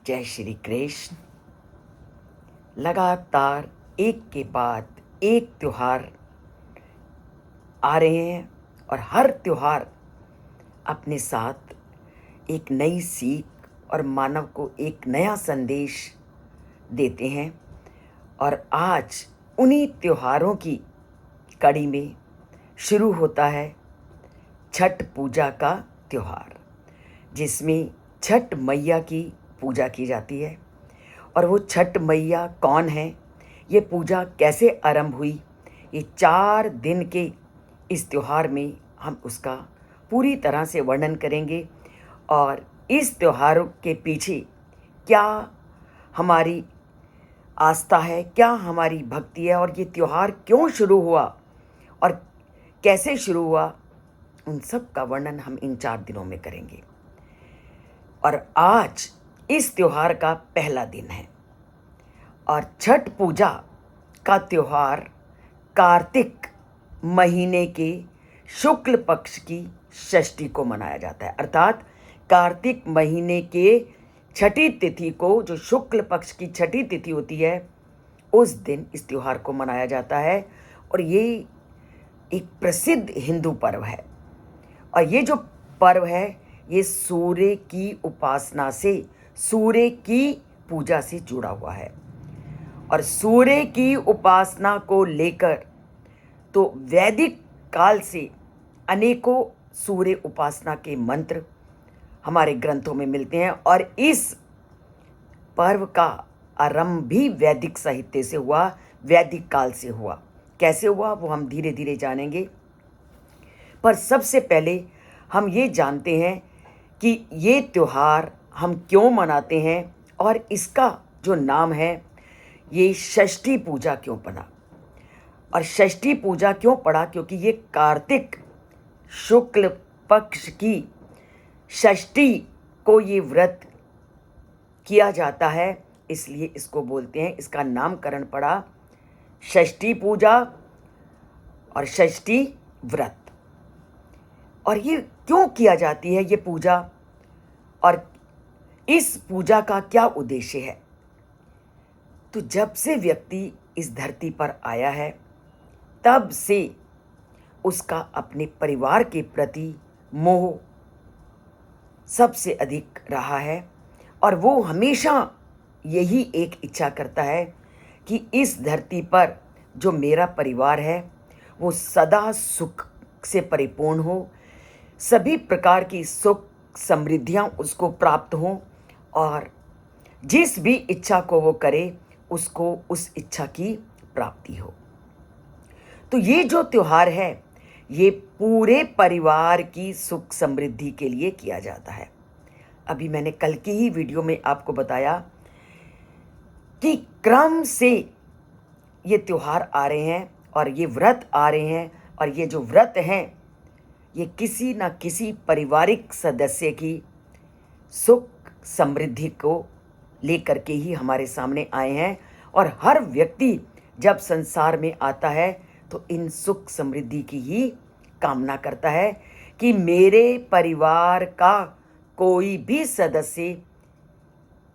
जय श्री कृष्ण। लगातार एक के बाद एक त्योहार आ रहे हैं और हर त्योहार अपने साथ एक नई सीख और मानव को एक नया संदेश देते हैं। और आज उन्हीं त्योहारों की कड़ी में शुरू होता है छठ पूजा का त्योहार, जिसमें छठ मैया की पूजा की जाती है। और वो छठ मैया कौन है, ये पूजा कैसे आरंभ हुई, ये 4 दिन के इस त्योहार में हम उसका पूरी तरह से वर्णन करेंगे। और इस त्योहार के पीछे क्या हमारी आस्था है, क्या हमारी भक्ति है, और ये त्योहार क्यों शुरू हुआ और कैसे शुरू हुआ, उन सब का वर्णन हम इन 4 दिनों में करेंगे। और आज इस त्योहार का पहला दिन है और छठ पूजा का त्योहार कार्तिक महीने के शुक्ल पक्ष की षष्ठी को मनाया जाता है। अर्थात कार्तिक महीने के छठी तिथि को, जो शुक्ल पक्ष की छठी तिथि होती है, उस दिन इस त्योहार को मनाया जाता है। और ये एक प्रसिद्ध हिंदू पर्व है। और ये जो पर्व है, ये सूर्य की उपासना से, सूर्य की पूजा से जुड़ा हुआ है। और सूर्य की उपासना को लेकर तो वैदिक काल से अनेकों सूर्य उपासना के मंत्र हमारे ग्रंथों में मिलते हैं। और इस पर्व का आरंभ भी वैदिक साहित्य से हुआ, वैदिक काल से हुआ। कैसे हुआ वो हम धीरे धीरे जानेंगे। पर सबसे पहले हम ये जानते हैं कि ये त्योहार हम क्यों मनाते हैं और इसका जो नाम है, ये षष्ठी पूजा क्यों पड़ा। और षष्ठी पूजा क्यों पड़ा, क्योंकि ये कार्तिक शुक्ल पक्ष की षष्ठी को ये व्रत किया जाता है, इसलिए इसको बोलते हैं। इसका नामकरण पड़ा षष्ठी पूजा और षष्ठी व्रत। और ये क्यों किया जाती है ये पूजा, और इस पूजा का क्या उद्देश्य है। तो जब से व्यक्ति इस धरती पर आया है, तब से उसका अपने परिवार के प्रति मोह सबसे अधिक रहा है। और वो हमेशा यही एक इच्छा करता है कि इस धरती पर जो मेरा परिवार है वो सदा सुख से परिपूर्ण हो, सभी प्रकार की सुख समृद्धियां उसको प्राप्त हों, और जिस भी इच्छा को वो करे उसको उस इच्छा की प्राप्ति हो। तो ये जो त्योहार है, ये पूरे परिवार की सुख समृद्धि के लिए किया जाता है। अभी मैंने कल की ही वीडियो में आपको बताया कि क्रम से ये त्योहार आ रहे हैं और ये व्रत आ रहे हैं। और ये जो व्रत हैं, ये किसी न किसी पारिवारिक सदस्य की सुख समृद्धि को लेकर के ही हमारे सामने आए हैं। और हर व्यक्ति जब संसार में आता है तो इन सुख समृद्धि की ही कामना करता है कि मेरे परिवार का कोई भी सदस्य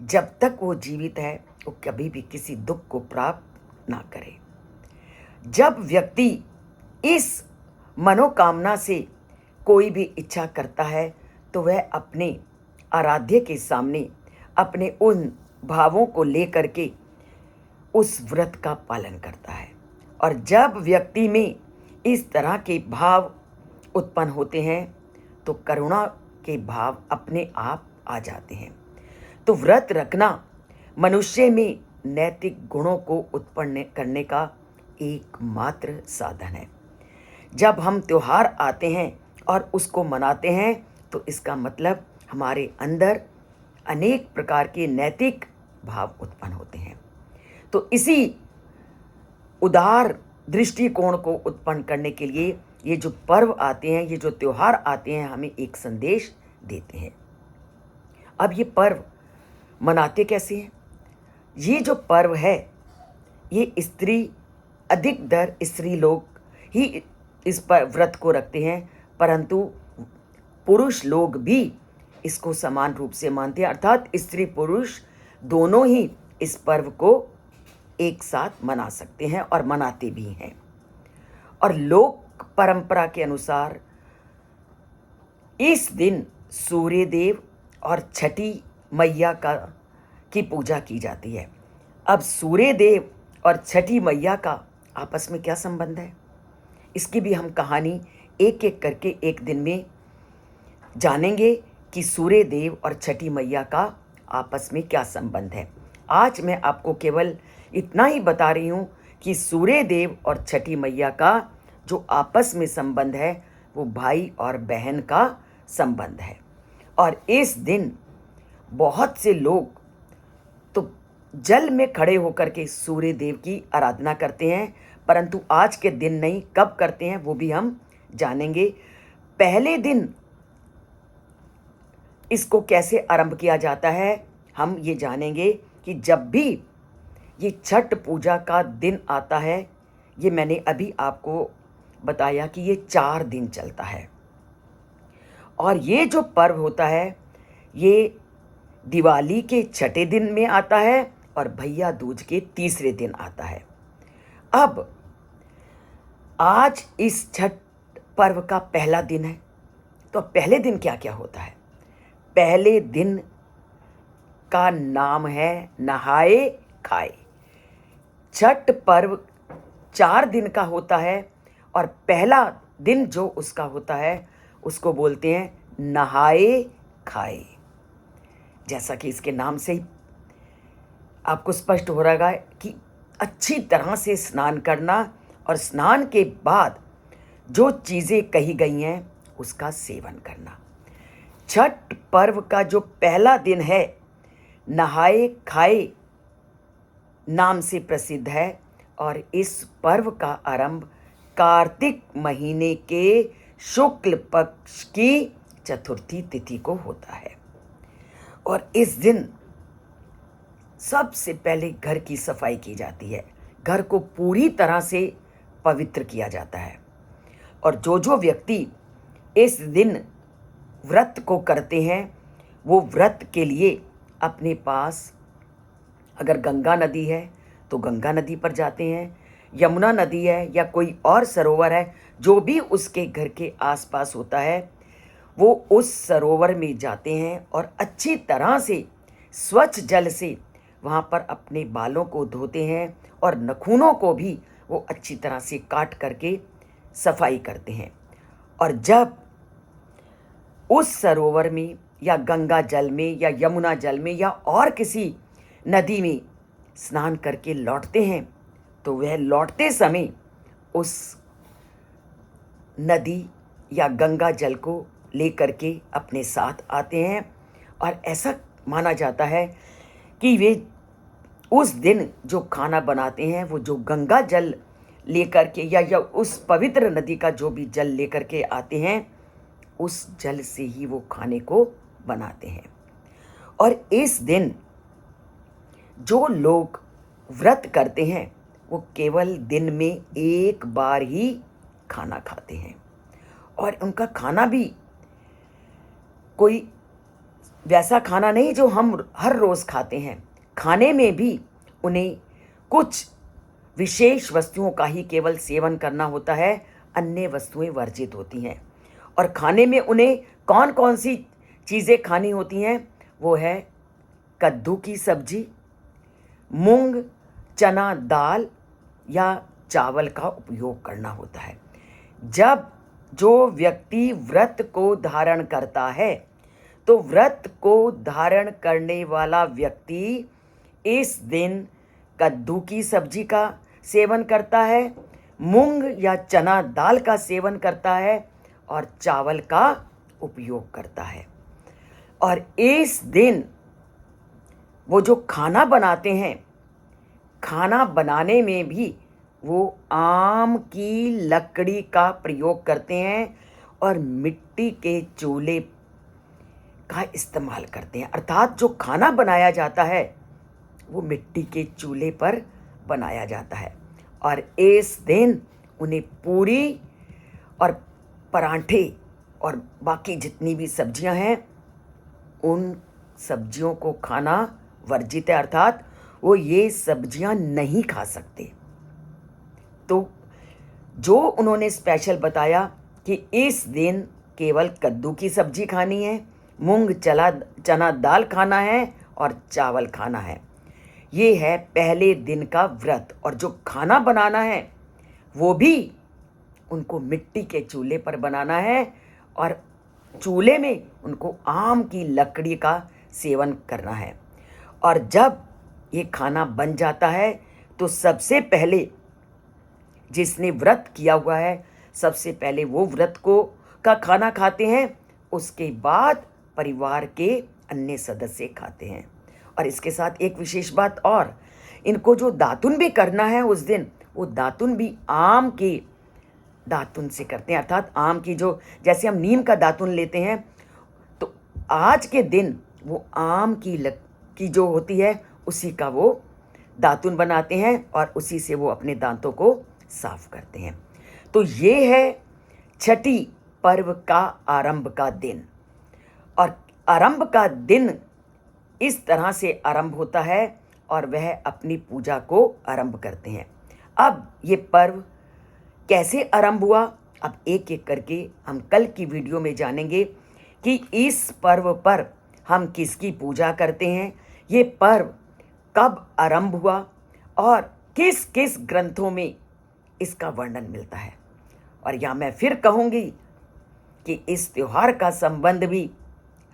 जब तक वो जीवित है वो कभी भी किसी दुख को प्राप्त ना करे। जब व्यक्ति इस मनोकामना से कोई भी इच्छा करता है तो वह अपने आराध्य के सामने अपने उन भावों को लेकर के उस व्रत का पालन करता है। और जब व्यक्ति में इस तरह के भाव उत्पन्न होते हैं तो करुणा के भाव अपने आप आ जाते हैं। तो व्रत रखना मनुष्य में नैतिक गुणों को उत्पन्न करने का एकमात्र साधन है। जब हम त्योहार आते हैं और उसको मनाते हैं तो इसका मतलब हमारे अंदर अनेक प्रकार के नैतिक भाव उत्पन्न होते हैं। तो इसी उदार दृष्टिकोण को उत्पन्न करने के लिए ये जो पर्व आते हैं, ये जो त्योहार आते हैं, हमें एक संदेश देते हैं। अब ये पर्व मनाते कैसे हैं? ये जो पर्व है, ये अधिकतर स्त्री लोग ही इस पर व्रत को रखते हैं, परंतु पुरुष लोग भी इसको समान रूप से मानते हैं। अर्थात स्त्री पुरुष दोनों ही इस पर्व को एक साथ मना सकते हैं और मनाते भी हैं। और लोक परंपरा के अनुसार इस दिन सूर्य देव और छठी मैया की पूजा की जाती है। अब सूर्य देव और छठी मैया का आपस में क्या संबंध है, इसकी भी हम कहानी एक एक करके एक दिन में जानेंगे कि सूर्य देव और छठी मैया का आपस में क्या संबंध है। आज मैं आपको केवल इतना ही बता रही हूँ कि सूर्य देव और छठी मैया का जो आपस में संबंध है वो भाई और बहन का संबंध है। और इस दिन बहुत से लोग तो जल में खड़े होकर के सूर्य देव की आराधना करते हैं, परंतु आज के दिन नहीं, कब करते हैं वो भी हम जानेंगे। पहले दिन इसको कैसे आरंभ किया जाता है हम ये जानेंगे कि जब भी ये छठ पूजा का दिन आता है, ये मैंने अभी आपको बताया कि ये 4 दिन चलता है। और ये जो पर्व होता है ये दिवाली के छठे दिन में आता है और भैया दूज के तीसरे दिन आता है। अब आज इस छठ पर्व का पहला दिन है, तो पहले दिन क्या क्या होता है? पहले दिन का नाम है नहाए खाए। छठ पर्व 4 दिन का होता है और पहला दिन जो उसका होता है उसको बोलते हैं नहाए खाए। जैसा कि इसके नाम से ही आपको स्पष्ट हो रहा है कि अच्छी तरह से स्नान करना और स्नान के बाद जो चीज़ें कही गई हैं उसका सेवन करना। छठ पर्व का जो पहला दिन है नहाए खाए नाम से प्रसिद्ध है और इस पर्व का आरंभ कार्तिक महीने के शुक्ल पक्ष की चतुर्थी तिथि को होता है। और इस दिन सबसे पहले घर की सफाई की जाती है, घर को पूरी तरह से पवित्र किया जाता है। और जो व्यक्ति इस दिन व्रत को करते हैं वो व्रत के लिए अपने पास अगर गंगा नदी है तो गंगा नदी पर जाते हैं, यमुना नदी है या कोई और सरोवर है जो भी उसके घर के आसपास होता है वो उस सरोवर में जाते हैं और अच्छी तरह से स्वच्छ जल से वहाँ पर अपने बालों को धोते हैं और नाखूनों को भी वो अच्छी तरह से काट करके सफाई करते हैं। और जब उस सरोवर में या गंगा जल में या यमुना जल में या और किसी नदी में स्नान करके लौटते हैं तो वह लौटते समय उस नदी या गंगा जल को लेकर के अपने साथ आते हैं। और ऐसा माना जाता है कि वे उस दिन जो खाना बनाते हैं वो जो गंगा जल लेकर के या उस पवित्र नदी का जो भी जल लेकर के आते हैं उस जल से ही वो खाने को बनाते हैं। और इस दिन जो लोग व्रत करते हैं वो केवल दिन में एक बार ही खाना खाते हैं और उनका खाना भी कोई वैसा खाना नहीं जो हम हर रोज़ खाते हैं। खाने में भी उन्हें कुछ विशेष वस्तुओं का ही केवल सेवन करना होता है, अन्य वस्तुएं वर्जित होती हैं। और खाने में उन्हें कौन कौन सी चीज़ें खानी होती हैं वो है कद्दू की सब्जी, मूंग, चना दाल या चावल का उपयोग करना होता है। जब जो व्यक्ति व्रत को धारण करता है तो व्रत को धारण करने वाला व्यक्ति इस दिन कद्दू की सब्जी का सेवन करता है, मूंग या चना दाल का सेवन करता है और चावल का उपयोग करता है। और इस दिन वो जो खाना बनाते हैं, खाना बनाने में भी वो आम की लकड़ी का प्रयोग करते हैं और मिट्टी के चूल्हे का इस्तेमाल करते हैं। अर्थात जो खाना बनाया जाता है वो मिट्टी के चूल्हे पर बनाया जाता है। और इस दिन उन्हें पूरी और पराठे और बाकी जितनी भी सब्जियां हैं उन सब्जियों को खाना वर्जित है, अर्थात वो ये सब्जियां नहीं खा सकते। तो जो उन्होंने स्पेशल बताया कि इस दिन केवल कद्दू की सब्जी खानी है, मूंग चना दाल खाना है और चावल खाना है। ये है पहले दिन का व्रत। और जो खाना बनाना है वो भी उनको मिट्टी के चूल्हे पर बनाना है और चूल्हे में उनको आम की लकड़ी का सेवन करना है। और जब ये खाना बन जाता है तो सबसे पहले जिसने व्रत किया हुआ है, सबसे पहले वो व्रत का खाना खाते हैं, उसके बाद परिवार के अन्य सदस्य खाते हैं। और इसके साथ एक विशेष बात और, इनको जो दातुन भी करना है उस दिन, वो दातुन भी आम के दातुन से करते हैं, अर्थात आम की जो, जैसे हम नीम का दातुन लेते हैं, तो आज के दिन वो आम की जो होती है उसी का वो दातुन बनाते हैं और उसी से वो अपने दांतों को साफ करते हैं। तो ये है छठी पर्व का आरंभ का दिन। और आरंभ का दिन इस तरह से आरंभ होता है और वह अपनी पूजा को आरंभ करते हैं। अब ये पर्व कैसे आरंभ हुआ, अब एक एक करके हम कल की वीडियो में जानेंगे कि इस पर्व पर हम किसकी पूजा करते हैं, ये पर्व कब आरंभ हुआ और किस किस ग्रंथों में इसका वर्णन मिलता है। और यहाँ मैं फिर कहूँगी कि इस त्योहार का संबंध भी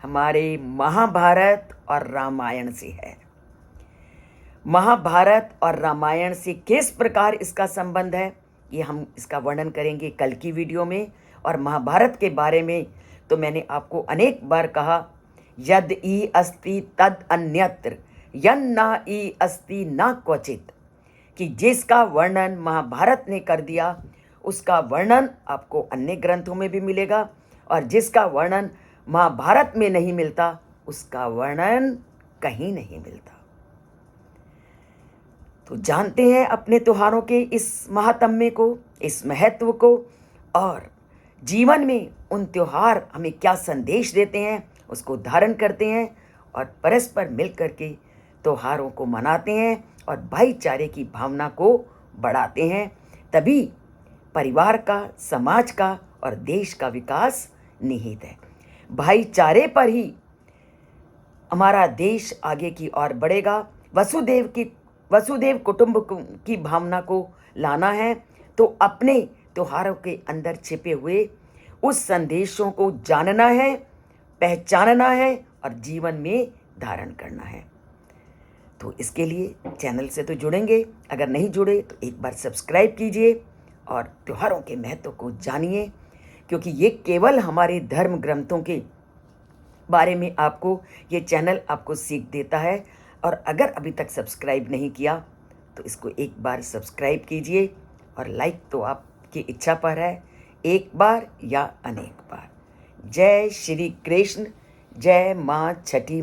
हमारे महाभारत और रामायण से है। महाभारत और रामायण से किस प्रकार इसका संबंध है, ये हम इसका वर्णन करेंगे कल की वीडियो में। और महाभारत के बारे में तो मैंने आपको अनेक बार कहा, यद ई अस्ति तद अन्यत्र यन्ना ई अस्ति न क्वचित, कि जिसका वर्णन महाभारत ने कर दिया उसका वर्णन आपको अन्य ग्रंथों में भी मिलेगा, और जिसका वर्णन महाभारत में नहीं मिलता उसका वर्णन कहीं नहीं मिलता। तो जानते हैं अपने त्योहारों के इस महात्म्य को, इस महत्व को, और जीवन में उन त्योहार हमें क्या संदेश देते हैं उसको धारण करते हैं और परस्पर मिलकर के त्योहारों को मनाते हैं और भाईचारे की भावना को बढ़ाते हैं। तभी परिवार का, समाज का और देश का विकास निहित है। भाईचारे पर ही हमारा देश आगे की ओर बढ़ेगा। वसुदेव कुटुंब की भावना को लाना है तो अपने त्योहारों के अंदर छिपे हुए उस संदेशों को जानना है, पहचानना है और जीवन में धारण करना है। तो इसके लिए चैनल से तो जुड़ेंगे, अगर नहीं जुड़े तो एक बार सब्सक्राइब कीजिए और त्योहारों के महत्व को जानिए, क्योंकि ये केवल हमारे धर्म ग्रंथों के बारे में आपको ये चैनल आपको सीख देता है। और अगर अभी तक सब्सक्राइब नहीं किया तो इसको एक बार सब्सक्राइब कीजिए, और लाइक तो आपकी इच्छा पर है, एक बार या अनेक बार। जय श्री कृष्ण, जय माँ छठी।